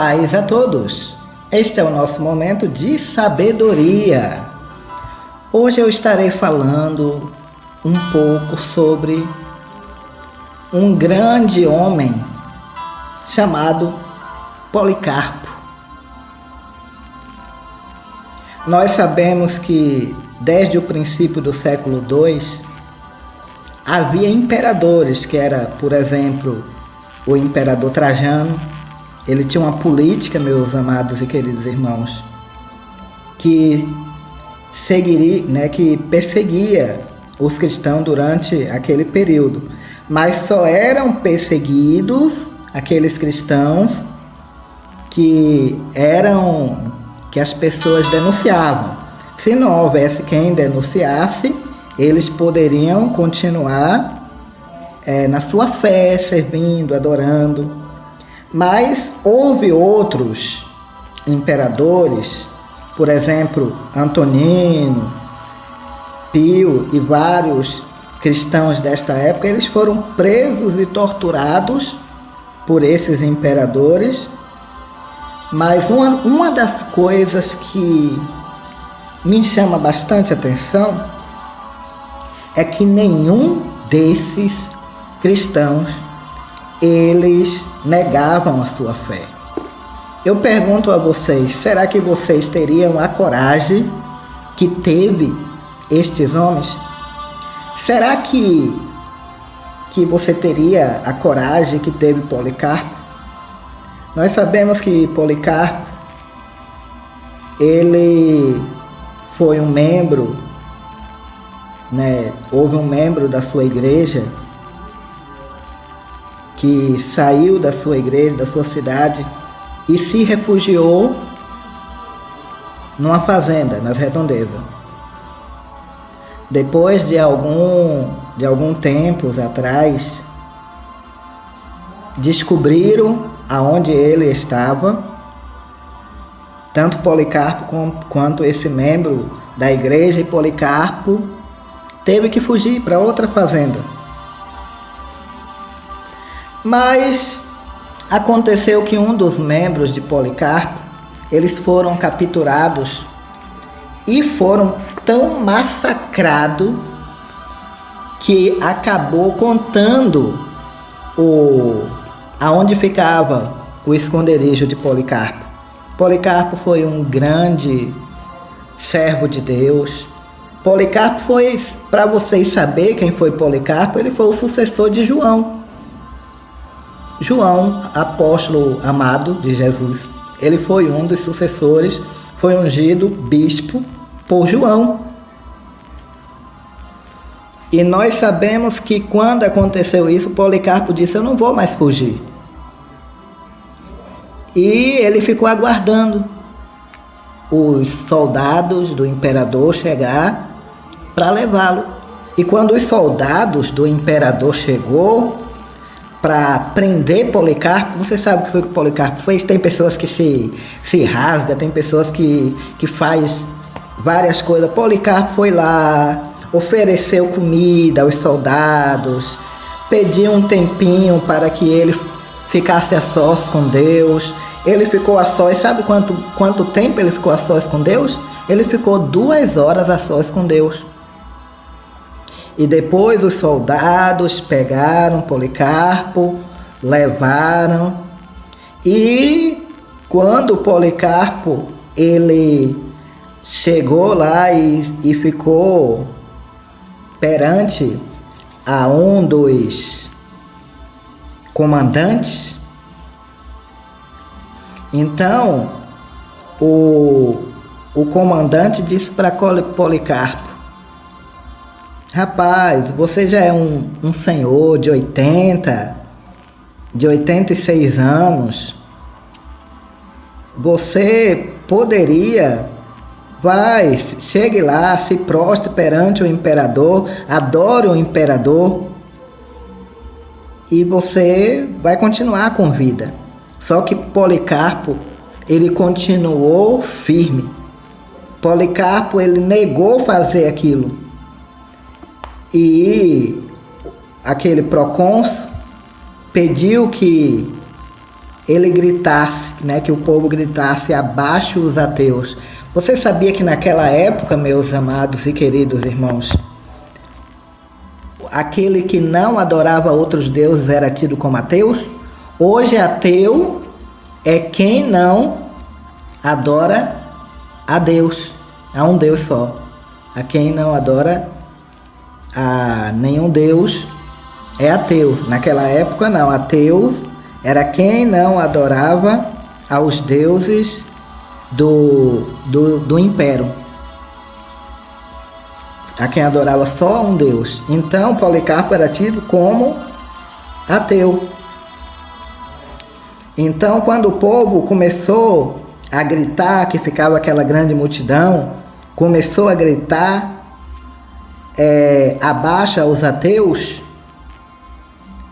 Paz a todos! Este é o nosso momento de sabedoria. Hoje eu estarei falando um pouco sobre um grande homem chamado Policarpo. Nós sabemos que desde o princípio do século II havia imperadores, que era, por exemplo, o imperador Trajano. Ele tinha uma política, meus amados e queridos irmãos, que perseguia os cristãos durante aquele período. Mas só eram perseguidos aqueles cristãos que as pessoas denunciavam. Se não houvesse quem denunciasse, eles poderiam continuar na sua fé, servindo, adorando. Mas houve outros imperadores, por exemplo, Antonino, Pio e vários cristãos desta época, eles foram presos e torturados por esses imperadores. Mas uma das coisas que me chama bastante atenção é que nenhum desses cristãos eles negavam a sua fé. Eu pergunto a vocês, será que vocês teriam a coragem que teve estes homens? Será que você teria a coragem que teve Policarpo? Nós sabemos que Policarpo, ele foi um membro, houve um membro da sua igreja que saiu da sua igreja, da sua cidade, e se refugiou numa fazenda, nas redondezas. Depois de algum tempo atrás, descobriram aonde ele estava, tanto Policarpo quanto esse membro da igreja, e Policarpo teve que fugir para outra fazenda. Mas aconteceu que um dos membros de Policarpo, eles foram capturados e foram tão massacrados que acabou contando aonde ficava o esconderijo de Policarpo. Policarpo foi um grande servo de Deus. Policarpo foi, para vocês saberem quem foi Policarpo, ele foi o sucessor de João. João, apóstolo amado de Jesus, ele foi um dos sucessores, foi ungido bispo por João. E nós sabemos que quando aconteceu isso, Policarpo disse: eu não vou mais fugir. E ele ficou aguardando os soldados do imperador chegar para levá-lo. E quando os soldados do imperador chegou para prender Policarpo, você sabe o que foi que Policarpo fez? Tem pessoas que se rasgam, tem pessoas que faz várias coisas. Policarpo foi lá, ofereceu comida aos soldados, pediu um tempinho para que ele ficasse a sós com Deus. Ele ficou a sós, sabe quanto tempo ele ficou a sós com Deus? Ele ficou 2 horas a sós com Deus. E depois os soldados pegaram Policarpo, levaram, e quando Policarpo ele chegou lá e ficou perante a um dos comandantes, então o comandante disse para Policarpo: rapaz, você já é um senhor de 86 anos. Você poderia, chegue lá, se prostre perante o imperador, adore o imperador, e você vai continuar com vida. Só que Policarpo, ele continuou firme. Policarpo, ele negou fazer aquilo. E aquele procônsul pediu que ele gritasse, né, que o povo gritasse abaixo os ateus. Você sabia que naquela época, meus amados e queridos irmãos, aquele que não adorava outros deuses era tido como ateus? Hoje ateu é quem não adora a Deus, a um Deus só. A quem não adora a nenhum Deus é ateu. Naquela época não, ateus era quem não adorava aos deuses do império. A quem adorava só um Deus. Então Policarpo era tido como ateu. Então quando o povo começou a gritar, que ficava aquela grande multidão, começou a gritar abaixa os ateus,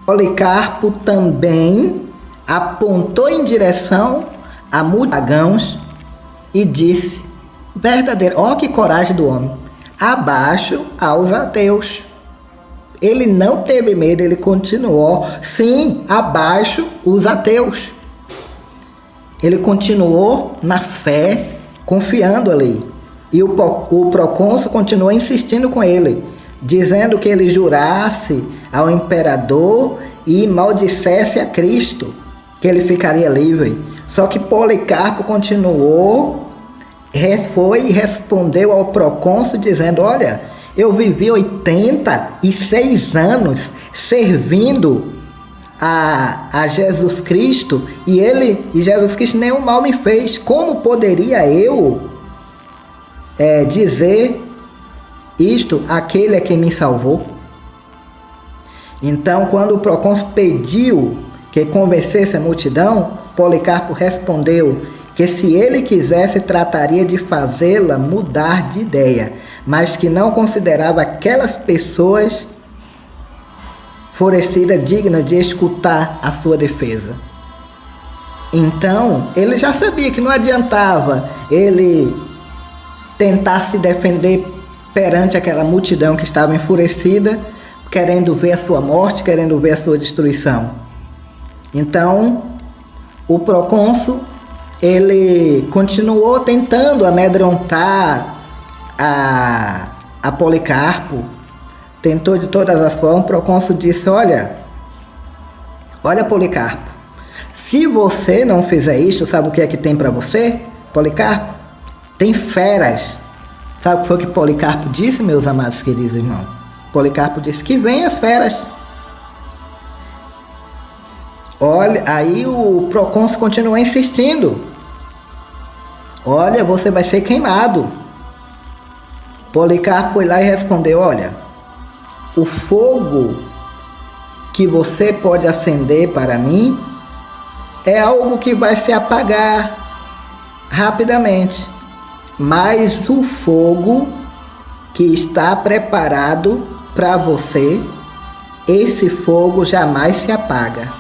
Policarpo também apontou em direção a multidões e disse, verdadeiro, ó que coragem do homem, abaixo aos ateus. Ele não teve medo, ele continuou, sim, abaixo os ateus. Ele continuou na fé, confiando ali. E o procônsul continuou insistindo com ele, dizendo que ele jurasse ao imperador e maldissesse a Cristo, que ele ficaria livre. Só que Policarpo continuou, foi e respondeu ao procônsul dizendo, olha, eu vivi 86 anos servindo a Jesus Cristo e Jesus Cristo nenhum mal me fez. Como poderia eu dizer isto àquele a quem me salvou? Então, quando o procônsul pediu que convencesse a multidão, Policarpo respondeu que se ele quisesse trataria de fazê-la mudar de ideia, mas que não considerava aquelas pessoas enfurecidas dignas de escutar a sua defesa. Então, ele já sabia que não adiantava ele tentar se defender perante aquela multidão que estava enfurecida, querendo ver a sua morte, querendo ver a sua destruição. Então, o procônsul, ele continuou tentando amedrontar a Policarpo, tentou de todas as formas. O procônsul disse, olha Policarpo, se você não fizer isso, sabe o que é que tem para você, Policarpo? Tem feras. Sabe o que foi que Policarpo disse, meus amados queridos irmãos? Policarpo disse que vem as feras. Olha, aí o procônsul continuou insistindo. Olha, você vai ser queimado. Policarpo foi lá e respondeu, olha, o fogo que você pode acender para mim é algo que vai se apagar rapidamente. Mas o fogo que está preparado para você, esse fogo jamais se apaga.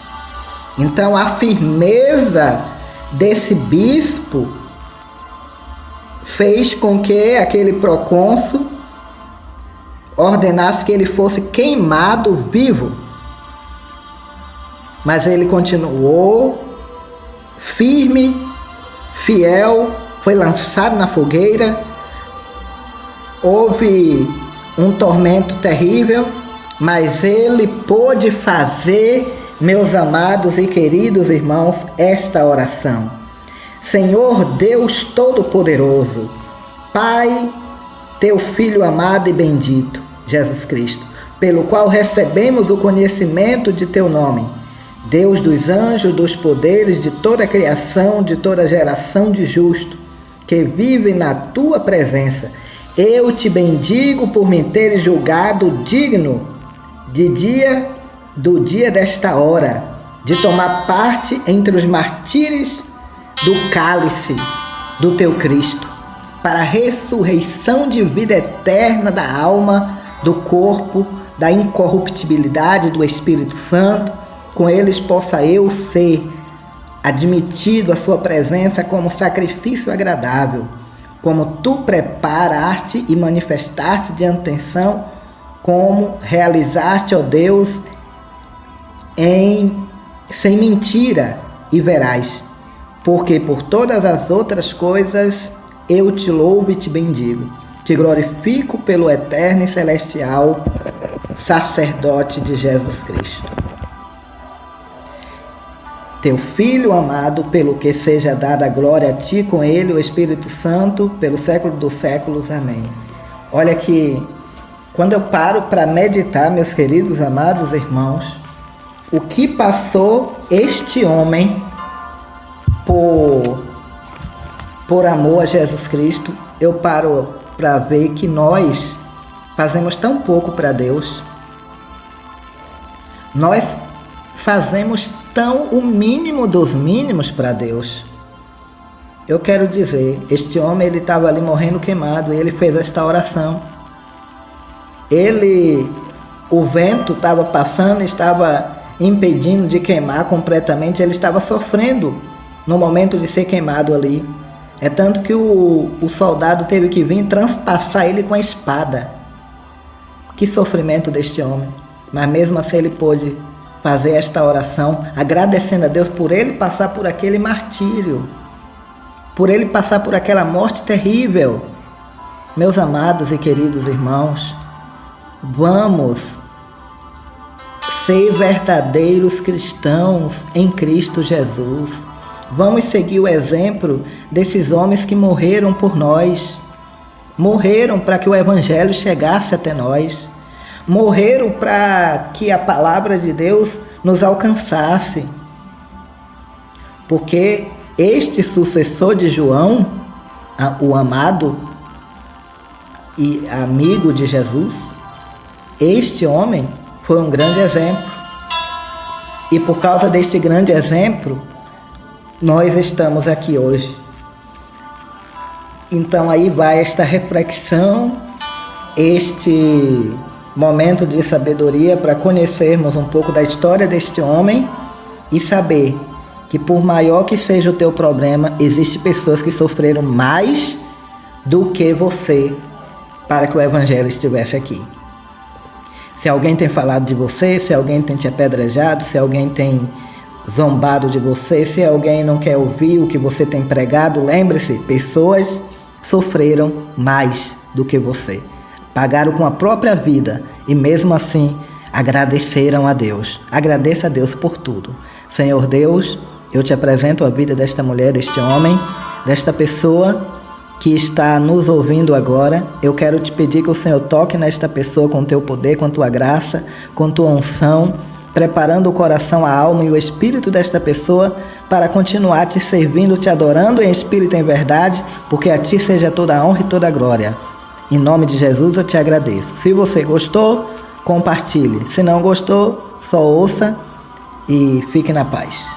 Então a firmeza desse bispo fez com que aquele procônsul ordenasse que ele fosse queimado vivo. Mas ele continuou firme, fiel, foi lançado na fogueira. Houve um tormento terrível, mas ele pôde fazer, meus amados e queridos irmãos, esta oração. Senhor Deus Todo-Poderoso, Pai, teu Filho amado e bendito, Jesus Cristo, pelo qual recebemos o conhecimento de teu nome, Deus dos anjos, dos poderes, de toda a criação, de toda geração de justo, que vive na tua presença. Eu te bendigo por me teres julgado digno do dia desta hora, de tomar parte entre os martírios do cálice do teu Cristo, para a ressurreição de vida eterna da alma, do corpo, da incorruptibilidade do Espírito Santo. Com eles possa eu ser admitido à sua presença como sacrifício agradável, como tu preparaste e manifestaste de antemão, como realizaste, ó Deus, sem mentira, e verás, porque por todas as outras coisas eu te louvo e te bendigo. Te glorifico pelo eterno e celestial sacerdote de Jesus Cristo, teu Filho amado, pelo que seja dada a glória a ti com ele, o Espírito Santo, pelo século dos séculos. Amém. Olha que, quando eu paro para meditar, meus queridos, amados irmãos, o que passou este homem por amor a Jesus Cristo, eu paro para ver que nós fazemos tão pouco para Deus. Nós fazemos o mínimo dos mínimos para Deus. Eu quero dizer, este homem, ele estava ali morrendo queimado e ele fez esta oração. O vento estava passando, estava impedindo de queimar completamente, ele estava sofrendo no momento de ser queimado ali. É tanto que o soldado teve que vir transpassar ele com a espada. Que sofrimento deste homem. Mas mesmo assim ele pôde fazer esta oração, agradecendo a Deus por ele passar por aquele martírio, por ele passar por aquela morte terrível. Meus amados e queridos irmãos, vamos ser verdadeiros cristãos em Cristo Jesus. Vamos seguir o exemplo desses homens que morreram por nós. Morreram para que o Evangelho chegasse até nós. Morreram para que a palavra de Deus nos alcançasse. Porque este sucessor de João, o amado e amigo de Jesus, este homem foi um grande exemplo. E por causa deste grande exemplo, nós estamos aqui hoje. Então aí vai esta reflexão, este momento de sabedoria para conhecermos um pouco da história deste homem e saber que por maior que seja o teu problema, existem pessoas que sofreram mais do que você para que o Evangelho estivesse aqui. Se alguém tem falado de você, se alguém tem te apedrejado, se alguém tem zombado de você, se alguém não quer ouvir o que você tem pregado, lembre-se, pessoas sofreram mais do que você. Pagaram com a própria vida e mesmo assim agradeceram a Deus. Agradeça a Deus por tudo. Senhor Deus, eu te apresento a vida desta mulher, deste homem, desta pessoa que está nos ouvindo agora. Eu quero te pedir que o Senhor toque nesta pessoa com teu poder, com tua graça, com tua unção, preparando o coração, a alma e o espírito desta pessoa para continuar te servindo, te adorando em espírito e em verdade, porque a ti seja toda a honra e toda a glória. Em nome de Jesus eu te agradeço. Se você gostou, compartilhe. Se não gostou, só ouça e fique na paz.